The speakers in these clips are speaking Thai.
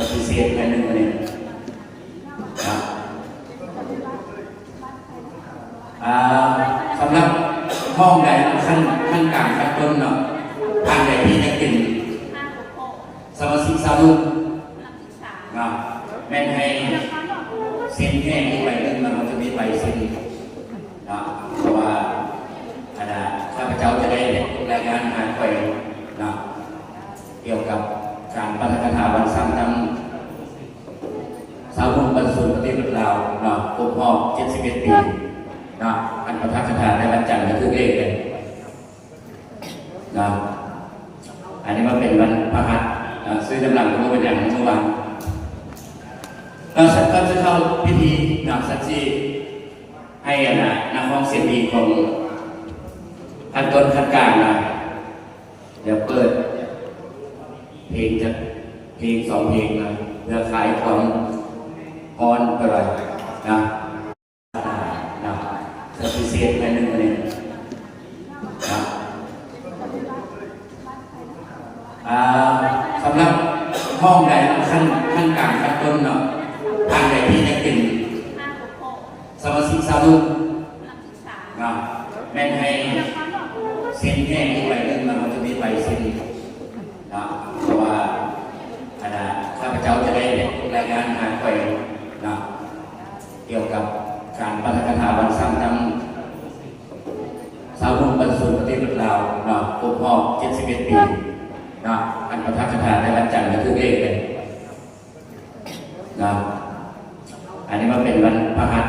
จะพิเศษแค่นึงวันนี้นะสำหรับห้องใดขั้นกลางขั้นต้นเนาะทางใดที่จะเป็นสมาชิกสามุเนาะแม่นให้เส้นแห้งไปนึงมันจะมีใบเส้นเนาะเพราะว่าข้าพเจ้าจะได้รายงานไปเนาะเกี่ยวกับการปาฐกถาวันซ้ำทั้งสาวกบรรสุประเทศลาวเนาะครบรอบ71 ปีเนาะอันปาฐกถาในวันจันทร์ก็คือเลขเลยเนาะอันนี้มาเป็นวันพฤหัสซื้อกำลังรู้เป็นอย่างเมื่อวานเราจะเข้าพิธีนำสักชีให้นักร้องเสียงดีของขั้นต้นขั้นกลางนะเดี๋ยวเปิดเพลงจะเพลง2 เพลงนะเพื่อขายความพรไปเลยนะจะพิเศษแค่นึงวันนี้นะสำหรับห้องใดขั้นกลางขั้นต้นเนาะทางใดที่จะเป็นสมาชิกสามุเนาะแม่นให้เส้นแห้งไปนึงมันจะมีใบเส้นเนาะเพราะว่าข้าพเจ้าจะได้รายงานไปเนาะเกี่ยวกับการปาฐกถาวันซ้ำทั้งสาวกบรรสุประเทศลาวเนาะครบรอบ71 ปีเนาะอันปาฐกถาในวันจันทร์ก็คือเลขเลยเนาะอันนี้มาเป็นวันพฤหัส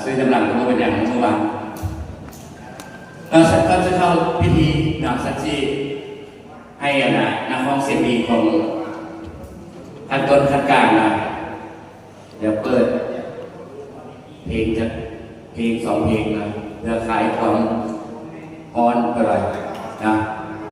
ซื้อกำลังรู้เป็นอย่างเมื่อวานเราจะเข้าพิธีนำสักชีให้นักร้องเสียงดีของขั้นต้นขั้นกลางนะเดี๋ยวเปิดเพลงจะเพลง2 เพลงนะเพื่อขายความพรไปเลย